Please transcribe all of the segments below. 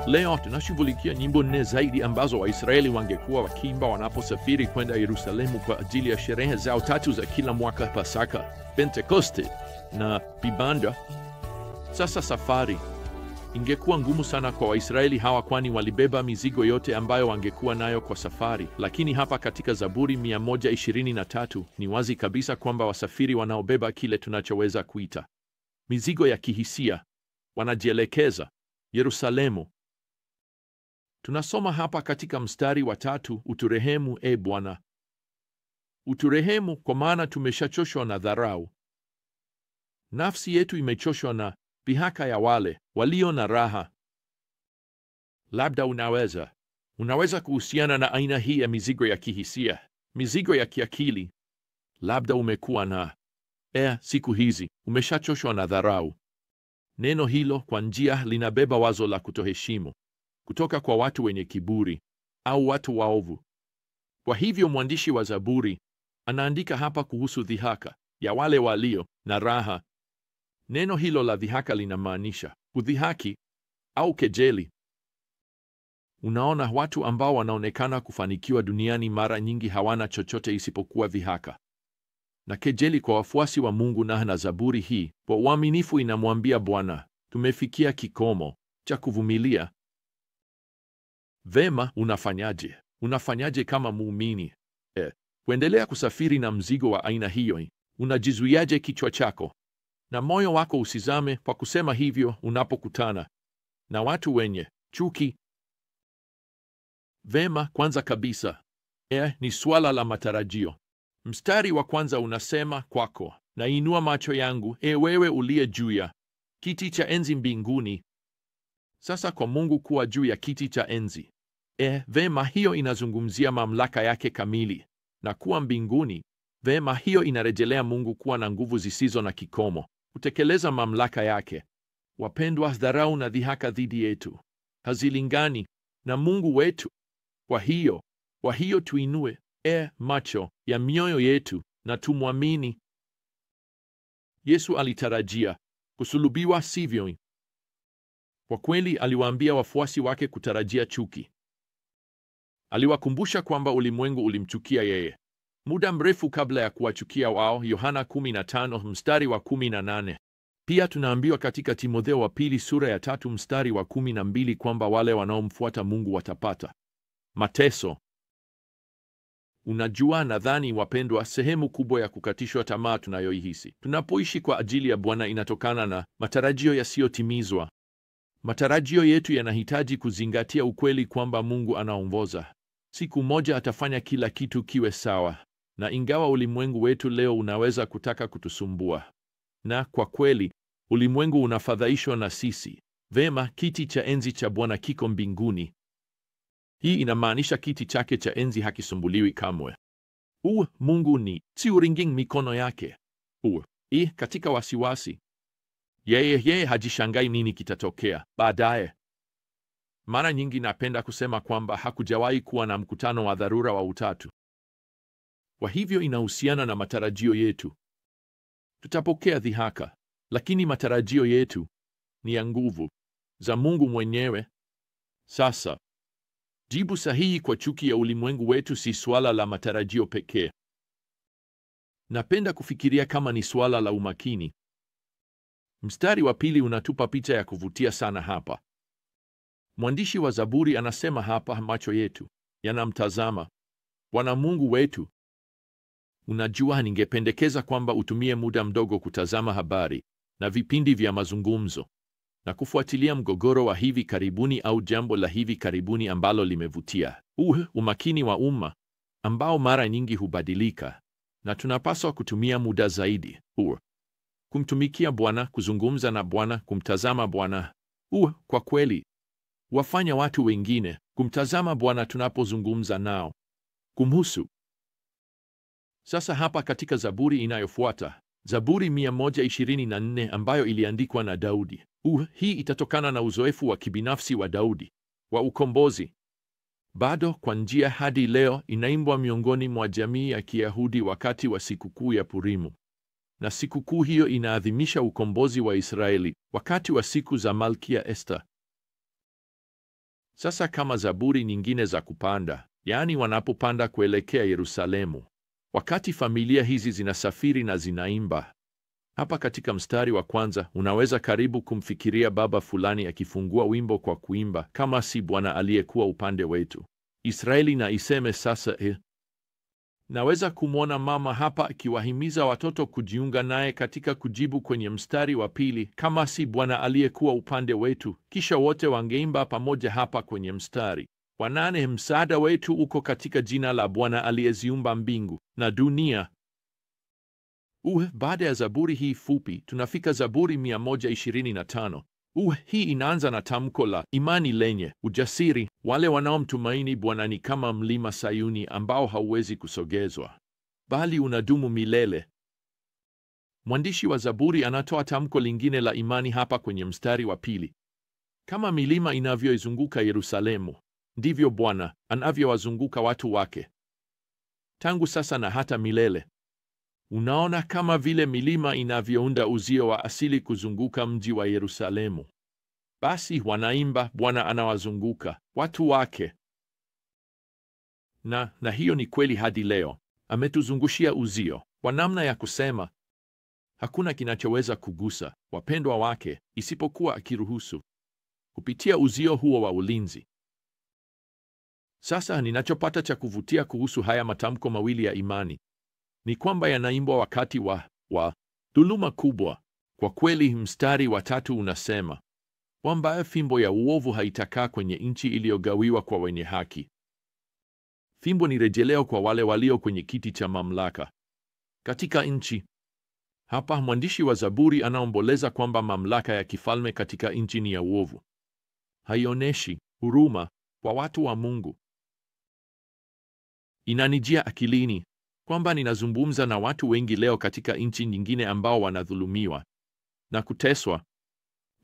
Leo tunashughulikia nyimbo 4 zaidi ambazo Waisraeli wangekuwa wakiimba wanaposafiri kwenda Yerusalemu kwa ajili ya sherehe zao 3 za kila mwaka: Pasaka, Pentekoste na Vibanda. Sasa safari ingekuwa ngumu sana kwa Waisraeli hawa, kwani walibeba mizigo yote ambayo wangekuwa nayo kwa safari. Lakini hapa katika Zaburi 123 ni wazi kabisa kwamba wasafiri wanaobeba kile tunachoweza kuita mizigo ya kihisia wanajielekeza Yerusalemu. Tunasoma hapa katika mstari wa 3, uturehemu e Bwana. Uturehemu, kwa maana tumeshachoshwa na dharau. Nafsi yetu imechoshwa na dhihaka ya wale walio na raha. Labda unaweza kuhusiana na aina hii ya mizigo ya kihisia, mizigo ya kiakili. Labda umekuwa na siku hizi umeshachoshwa na dharau. Neno hilo kwa njia linabeba wazo la kutoheshimu kutoka kwa watu wenye kiburi au watu waovu. Kwa hivyo mwandishi wa Zaburi anaandika hapa kuhusu dhihaka ya wale walio na raha. Neno hilo la dhihaka linamaanisha kudhihaki au kejeli. Unaona, watu ambao wanaonekana kufanikiwa duniani mara nyingi hawana chochote isipokuwa dhihaka na kejeli kwa wafuasi wa Mungu. Na Zaburi hii kwa uaminifu inamwambia Bwana, tumefikia kikomo cha kuvumilia. Vema, unafanyaje kama muumini kuendelea kusafiri na mzigo wa aina hiyo? Unajizuiaje kichwa chako na moyo wako usizame kwa kusema hivyo unapokutana na watu wenye chuki? Vema, kwanza kabisa ni suala la matarajio. Mstari wa kwanza unasema, kwako nainua macho yangu, wewe uliye juu ya kiti cha enzi mbinguni. Sasa kwa Mungu kuwa juu ya kiti cha enzi, vema, hiyo inazungumzia mamlaka yake kamili. Na kuwa mbinguni, vema, hiyo inarejelea Mungu kuwa na nguvu zisizo na kikomo kutekeleza mamlaka yake. Wapendwa, dharau na dhihaka dhidi yetu hazilingani na Mungu wetu. Kwa hiyo tuinue macho ya mioyo yetu na tumwamini. Yesu alitarajia kusulubiwa, sivyo? Kwa kweli aliwaambia wafuasi wake kutarajia chuki. Aliwakumbusha kwamba ulimwengu ulimchukia yeye muda mrefu kabla ya kuwachukia wao, Yohana 15 mstari wa 18. Pia tunaambiwa katika Timotheo wa pili sura ya 3 mstari wa 12 kwamba wale wanaomfuata Mungu watapata mateso. Unajua, nadhani wapendwa, sehemu kubwa ya kukatishwa tamaa tunayoihisi tunapoishi kwa ajili ya Bwana inatokana na matarajio yasiyotimizwa. Matarajio yetu yanahitaji kuzingatia ukweli kwamba Mungu anaongoza. Siku moja atafanya kila kitu kiwe sawa. Na ingawa ulimwengu wetu leo unaweza kutaka kutusumbua, na kwa kweli ulimwengu unafadhaishwa na sisi, vema, kiti cha enzi cha Bwana kiko mbinguni. Hii inamaanisha kiti chake cha enzi hakisumbuliwi kamwe. Mungu si uringing mikono yake katika wasiwasi. Yeye hajishangai nini kitatokea baadaye. Mara nyingi napenda kusema kwamba hakujawahi kuwa na mkutano wa dharura wa Utatu. Kwa hivyo inahusiana na matarajio yetu. Tutapokea dhihaka, lakini matarajio yetu ni ya nguvu za Mungu mwenyewe. Sasa jibu sahihi kwa chuki ya ulimwengu wetu si swala la matarajio pekee. Napenda kufikiria kama ni swala la umakini. Mstari wa 2 unatupa picha ya kuvutia sana hapa. Mwandishi wa Zaburi anasema hapa, macho yetu yanamtazama Bwana Mungu wetu. Unajua, ningependekeza kwamba utumie muda mdogo kutazama habari na vipindi vya mazungumzo na kufuatilia mgogoro wa hivi karibuni au jambo la hivi karibuni ambalo limevutia umakini wa umma, ambao mara nyingi hubadilika, na tunapaswa kutumia muda zaidi kumtumikia Bwana, kuzungumza na Bwana, kumtazama Bwana. Kwa kweli wafanya watu wengine kumtazama Bwana tunapozungumza nao kumhusu. Sasa hapa katika Zaburi inayofuata, Zaburi 124 ambayo iliandikwa na Daudi. Hii itatokana na uzoefu wa kibinafsi wa Daudi wa ukombozi. Bado kwa njia hadi leo inaimbwa miongoni mwa jamii ya Kiyahudi wakati wa sikukuu ya Purimu. Na sikukuu hiyo inaadhimisha ukombozi wa Israeli wakati wa siku za Malkia Esta. Sasa kama zaburi nyingine za kupanda, yaani wanapopanda kuelekea Yerusalemu, wakati familia hizi zinasafiri na zinaimba, hapa katika mstari wa kwanza unaweza karibu kumfikiria baba fulani akifungua wimbo kwa kuimba, kama si Bwana aliyekuwa upande wetu, Israeli na iseme sasa Naweza kumwona mama hapa akiwahimiza watoto kujiunga naye katika kujibu kwenye mstari wa pili, kama si Bwana aliyekuwa upande wetu. Kisha wote wangeimba pamoja hapa kwenye mstari wa 8, msaada wetu uko katika jina la Bwana aliyeziumba mbingu na dunia. Baada ya zaburi hii fupi tunafika Zaburi 125. Hii inaanza na tamko la imani lenye ujasiri. Wale wanaomtumaini Bwana ni kama mlima Sayuni ambao hauwezi kusogezwa, bali unadumu milele. Mwandishi wa Zaburi anatoa tamko lingine la imani hapa kwenye mstari wa pili. Kama milima inavyoizunguka Yerusalemu, ndivyo Bwana anavyowazunguka watu wake, tangu sasa na hata milele. Unaona, kama vile milima inavyounda uzio wa asili kuzunguka mji wa Yerusalemu, basi wanaimba, Bwana anawazunguka watu wake. Na hiyo ni kweli hadi leo. Ametuzungushia uzio kwa namna ya kusema hakuna kinachoweza kugusa wapendwa wake isipokuwa akiruhusu kupitia uzio huo wa ulinzi. Sasa ninachopata cha kuvutia kuhusu haya matamko mawili ya imani ni kwamba yanaimbwa wakati wa dhuluma kubwa. Kwa kweli, mstari wa 3 unasema kwamba fimbo ya uovu haitakaa kwenye nchi iliyogawiwa kwa wenye haki. Fimbo ni rejeleo kwa wale walio kwenye kiti cha mamlaka katika nchi. Hapa mwandishi wa Zaburi anaomboleza kwamba mamlaka ya kifalme katika nchi ni ya uovu. Haionyeshi huruma kwa watu wa Mungu. Inanijia akilini kwamba ninazungumza na watu wengi leo katika nchi nyingine ambao wanadhulumiwa na kuteswa.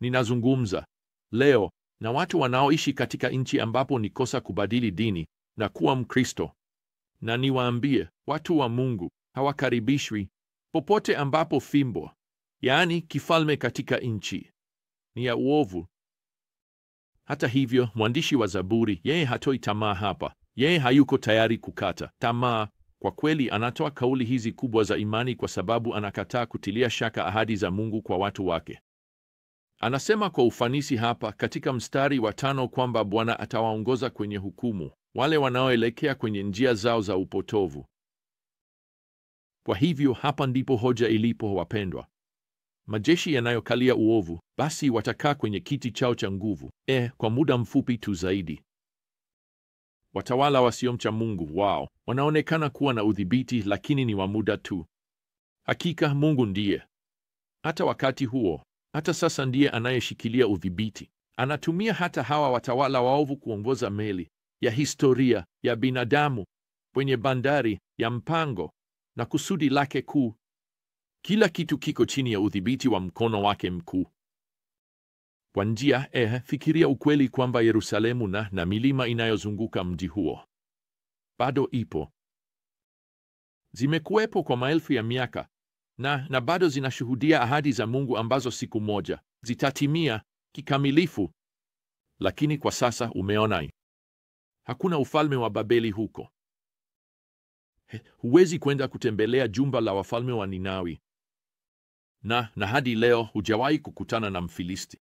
Ninazungumza leo na watu wanaoishi katika nchi ambapo ni kosa kubadili dini na kuwa Mkristo. Na niwaambie, watu wa Mungu hawakaribishwi popote ambapo fimbo, yaani kifalme katika nchi, ni ya uovu. Hata hivyo, mwandishi wa Zaburi, yeye hatoi tamaa hapa. Yeye hayuko tayari kukata tamaa. Kwa kweli, anatoa kauli hizi kubwa za imani kwa sababu anakataa kutilia shaka ahadi za Mungu kwa watu wake. Anasema kwa ufanisi hapa katika mstari wa 5 kwamba Bwana atawaongoza kwenye hukumu wale wanaoelekea kwenye njia zao za upotovu. Kwa hivyo, hapa ndipo hoja ilipo, wapendwa. Majeshi yanayokalia uovu basi watakaa kwenye kiti chao cha nguvu kwa muda mfupi tu zaidi. Watawala wasiomcha Mungu wao wanaonekana kuwa na udhibiti, lakini ni wa muda tu. Hakika Mungu ndiye, hata wakati huo, hata sasa ndiye anayeshikilia udhibiti. Anatumia hata hawa watawala waovu kuongoza meli ya historia ya binadamu kwenye bandari ya mpango na kusudi lake kuu. Kila kitu kiko chini ya udhibiti wa mkono wake mkuu. Kwa njia, fikiria ukweli kwamba Yerusalemu na milima inayozunguka mji huo bado ipo. Zimekuwepo kwa maelfu ya miaka na bado zinashuhudia ahadi za Mungu ambazo siku moja zitatimia kikamilifu. Lakini kwa sasa, umeona, hakuna ufalme wa Babeli huko. Huwezi kwenda kutembelea jumba la wafalme wa Ninawi, na hadi leo hujawahi kukutana na Mfilisti.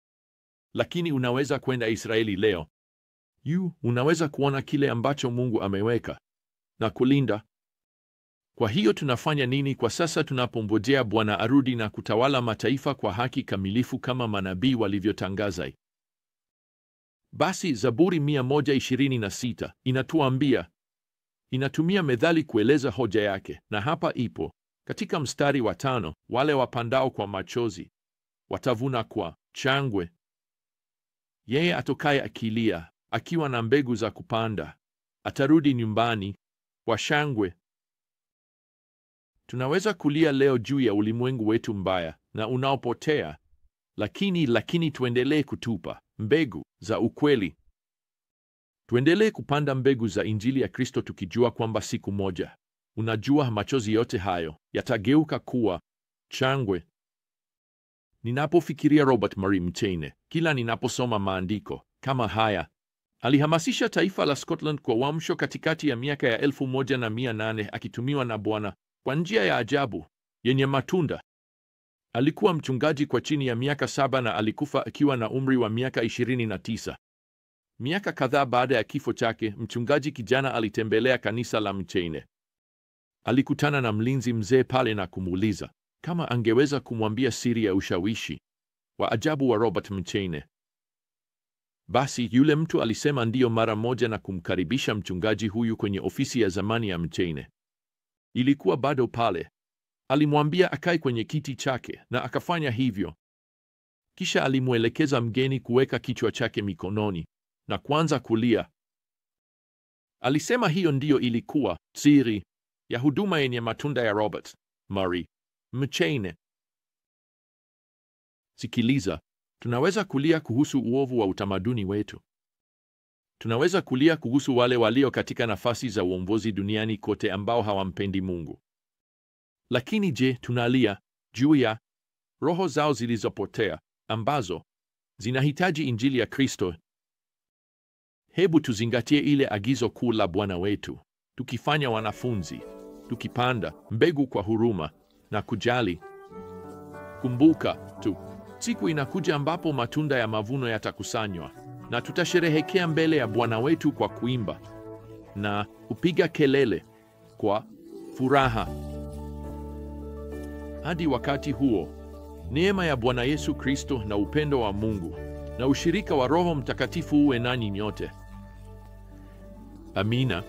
Lakini unaweza kwenda Israeli leo. Unaweza kuona kile ambacho Mungu ameweka na kulinda. Kwa hiyo tunafanya nini kwa sasa tunapongojea Bwana arudi na kutawala mataifa kwa haki kamilifu kama manabii walivyotangaza? Basi Zaburi 126 inatuambia, inatumia methali kueleza hoja yake, na hapa ipo katika mstari wa 5: wale wapandao kwa machozi watavuna kwa shangwe. Yeye atokaye akilia akiwa na mbegu za kupanda atarudi nyumbani kwa shangwe. Tunaweza kulia leo juu ya ulimwengu wetu mbaya na unaopotea, lakini tuendelee kutupa mbegu za ukweli. Tuendelee kupanda mbegu za Injili ya Kristo, tukijua kwamba siku moja, unajua, machozi yote hayo yatageuka kuwa shangwe. Ninapofikiria Robert Murray Mchene, kila ninaposoma maandiko kama haya, Alihamasisha taifa la Scotland kwa uamsho katikati ya miaka ya 1800 akitumiwa na Bwana kwa njia ya ajabu yenye matunda. Alikuwa mchungaji kwa chini ya miaka 7 na alikufa akiwa na umri wa miaka 29. Miaka kadhaa baada ya kifo chake, mchungaji kijana alitembelea kanisa la Mcheyne. Alikutana na mlinzi mzee pale na kumuuliza kama angeweza kumwambia siri ya ushawishi wa ajabu wa Robert Mcheyne. Basi yule mtu alisema ndiyo mara moja na kumkaribisha mchungaji huyu kwenye ofisi ya zamani ya Mcheyne. Ilikuwa bado pale. Alimwambia akae kwenye kiti chake na akafanya hivyo. Kisha alimwelekeza mgeni kuweka kichwa chake mikononi na kuanza kulia. Alisema hiyo ndiyo ilikuwa siri ya huduma yenye matunda ya Robert Murray Mcheyne. Sikiliza, tunaweza kulia kuhusu uovu wa utamaduni wetu. Tunaweza kulia kuhusu wale walio katika nafasi za uongozi duniani kote ambao hawampendi Mungu. Lakini je, tunalia juu ya roho zao zilizopotea ambazo zinahitaji injili ya Kristo? Hebu tuzingatie ile agizo kuu la Bwana wetu, tukifanya wanafunzi, tukipanda mbegu kwa huruma na kujali. Kumbuka siku inakuja ambapo matunda ya mavuno yatakusanywa na tutasherehekea mbele ya Bwana wetu kwa kuimba na kupiga kelele kwa furaha. Hadi wakati huo, neema ya Bwana Yesu Kristo na upendo wa Mungu na ushirika wa Roho Mtakatifu uwe nanyi nyote. Amina.